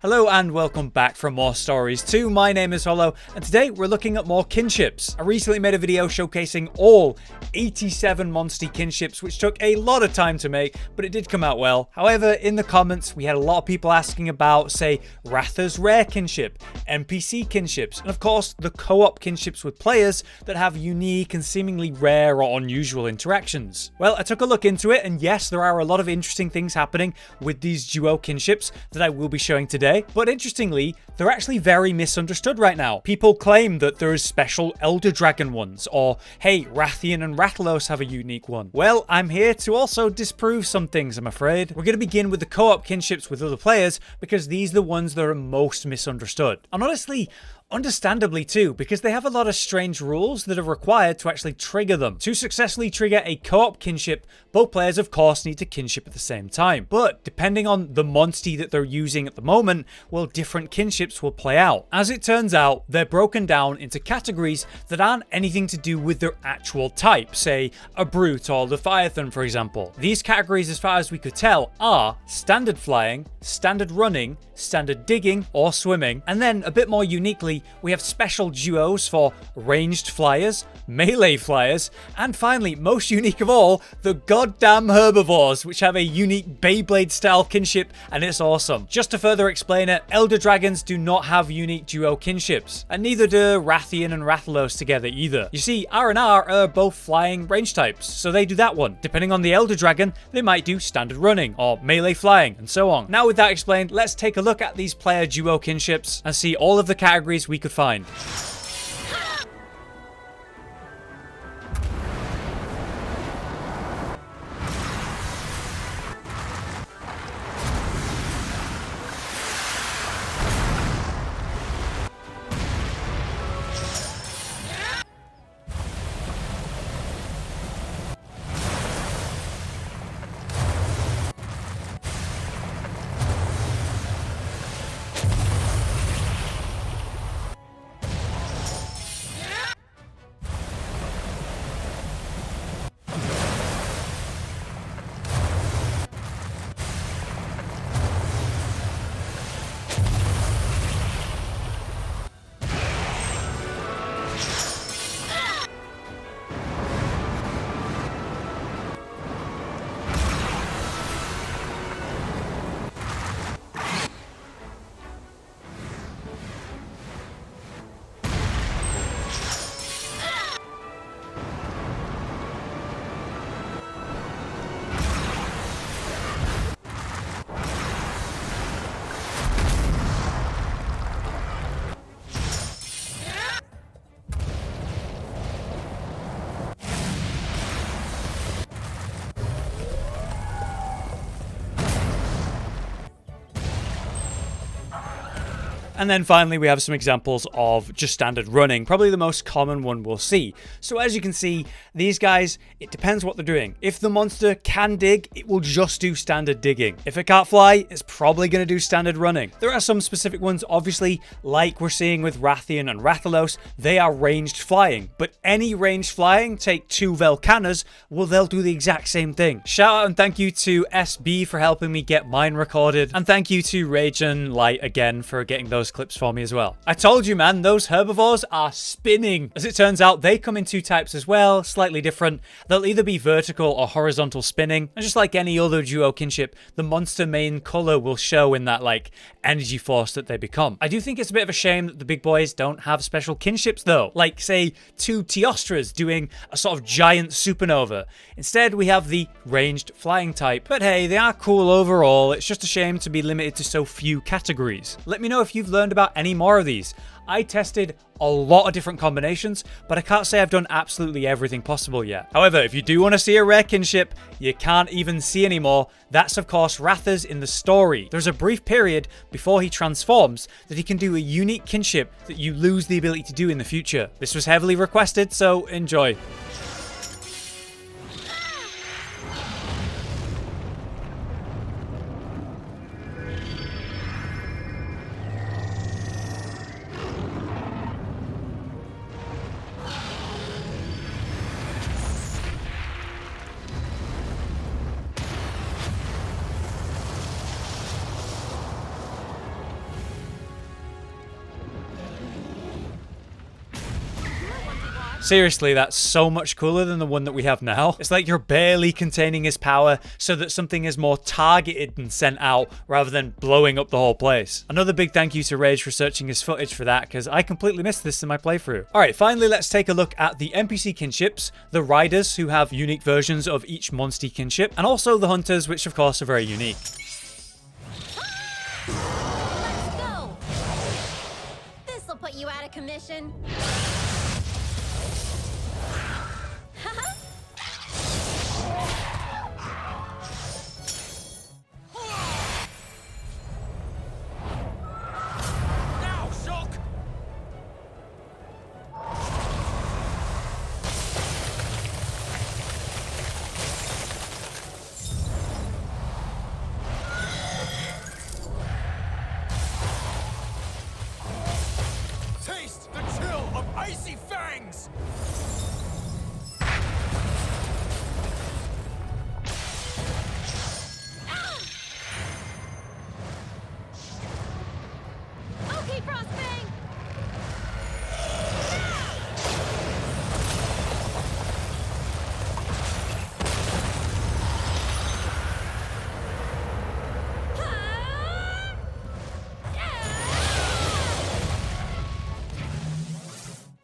Hello and welcome back for more stories too. My name is Hollow and today we're looking at more kinships. I recently made a video showcasing all 87 Monstie kinships, which took a lot of time to make, but it did come out well. However, in the comments we had a lot of people asking about, say, Ratha's rare kinship, NPC kinships, and of course the co-op kinships with players that have unique and seemingly rare or unusual interactions. Well, I took a look into it and yes, there are a lot of interesting things happening with these duo kinships that I will be showing today. But interestingly, they're actually very misunderstood right now. People claim that there is special Elder Dragon ones, or hey, Rathian and Rathalos have a unique one. Well, I'm here to also disprove some things, I'm afraid. We're going to begin with the co-op kinships with other players because these are the ones that are most misunderstood. And honestly, understandably too, because they have a lot of strange rules that are required to actually trigger them. To successfully trigger a co-op kinship, both players of course need to kinship at the same time. But depending on the Monstie that they're using at the moment, well, different kinships will play out. As it turns out, they're broken down into categories that aren't anything to do with their actual type, say a Brute or Leviathan for example. These categories, as far as we could tell, are standard flying, standard running, standard digging or swimming, and then a bit more uniquely, we have special duos for ranged flyers, melee flyers, and finally, most unique of all, the goddamn herbivores, which have a unique Beyblade style kinship, and it's awesome. Just to further explain it, Elder Dragons do not have unique duo kinships, and neither do Rathian and Rathalos together either. You see, R&R are both flying range types, so they do that one. Depending on the Elder Dragon, they might do standard running, or melee flying, and so on. Now with that explained, let's take a look at these player duo kinships and see all of the categories we could find. And then finally we have some examples of just standard running, probably the most common one we'll see. So as you can see, these guys, it depends what they're doing. If the monster can dig, it will just do standard digging. If it can't fly, it's probably going to do standard running. There are some specific ones, obviously, like we're seeing with Rathian and Rathalos, they are ranged flying. But any ranged flying, take two Velcanas, well, they'll do the exact same thing. Shout out and thank you to SB for helping me get mine recorded. And thank you to Rage and Light again for getting those clips for me as well. I told you, man, those herbivores are spinning. As it turns out, they come in two types as well, slightly different. They'll either be vertical or horizontal spinning. And just like any other duo kinship, the monster main color will show in that like energy force that they become. I do think it's a bit of a shame that the big boys don't have special kinships though, like say two Teostras doing a sort of giant supernova. Instead, we have the ranged flying type. But hey, they are cool overall. It's just a shame to be limited to so few categories. Let me know if you've learned about any more of these. I tested a lot of different combinations, but I can't say I've done absolutely everything possible yet. However, if you do want to see a rare kinship you can't even see anymore, that's of course Ratha's in the story. There's a brief period before he transforms that he can do a unique kinship that you lose the ability to do in the future. This was heavily requested, so enjoy. Seriously, that's so much cooler than the one that we have now. It's like you're barely containing his power so that something is more targeted and sent out rather than blowing up the whole place. Another big thank you to Rage for searching his footage for that, because I completely missed this in my playthrough. Alright, finally let's take a look at the NPC kinships, the riders who have unique versions of each Monstie kinship, and also the hunters, which of course are very unique. Let's go! This'll put you out of commission. Icy fangs! Okay, Frostbang!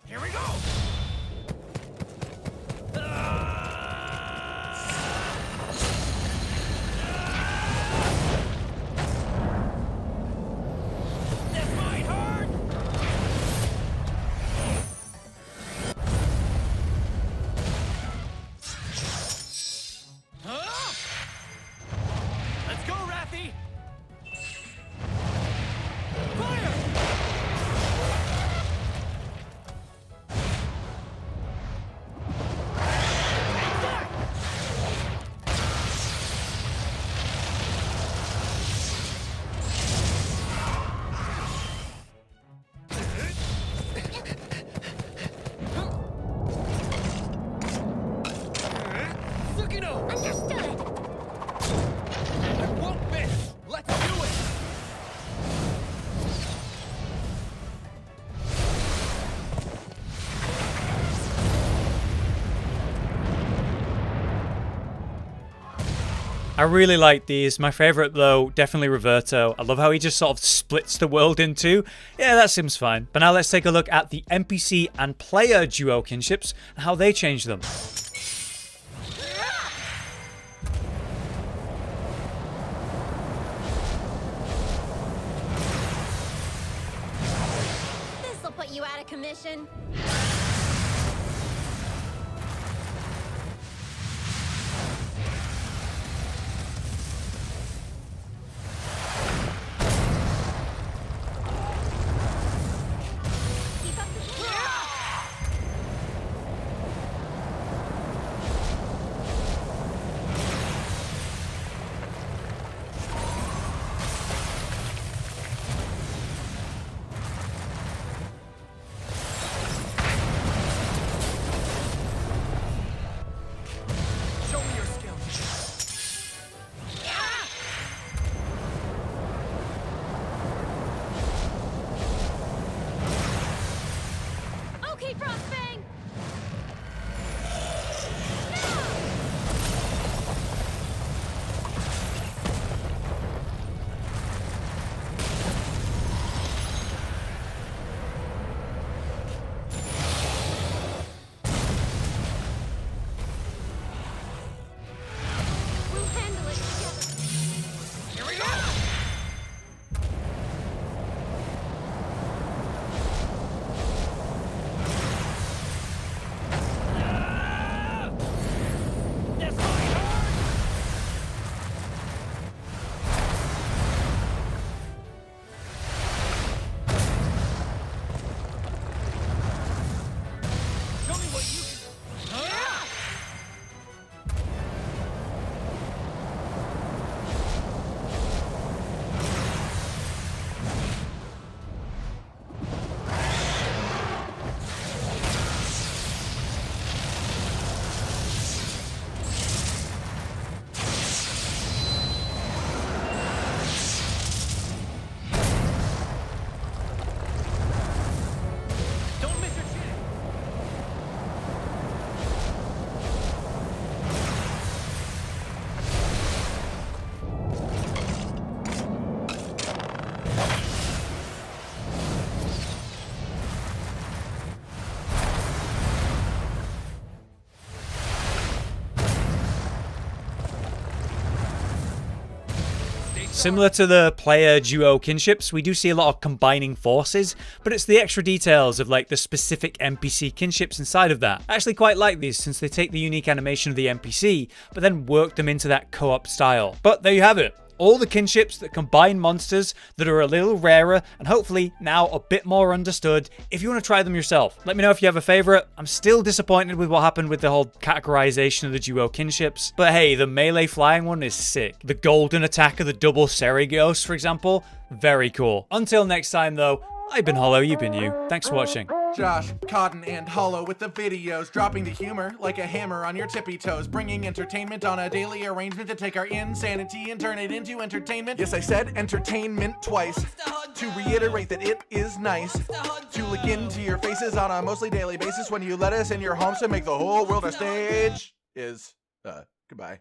Here we go! This might hurt! Huh? Let's go, Rathy! Fire! Understood! I won't miss! Let's do it! I really like these. My favorite though, definitely Roberto. I love how he just sort of splits the world in two. Yeah, that seems fine. But now let's take a look at the NPC and player duo kinships and how they change them. This'll put you out of commission. Keep up the Similar to the player duo kinships, we do see a lot of combining forces, but it's the extra details of like the specific NPC kinships inside of that. I actually quite like these since they take the unique animation of the NPC, but then work them into that co-op style. But there you have it. All the kinships that combine monsters that are a little rarer and hopefully now a bit more understood if you want to try them yourself. Let me know if you have a favorite. I'm still disappointed with what happened with the whole categorization of the duo kinships, but hey, the melee flying one is sick. The golden attack of the double Serigos, for example, very cool. Until next time though, I've been Hollow, you've been you. Thanks for watching. Josh, Cotton, and Hollow with the videos, dropping the humor like a hammer on your tippy toes, bringing entertainment on a daily arrangement to take our insanity and turn it into entertainment. Yes, I said entertainment twice, to reiterate that it is nice to look into your faces on a mostly daily basis when you let us in your homes to make the whole world a stage. Goodbye.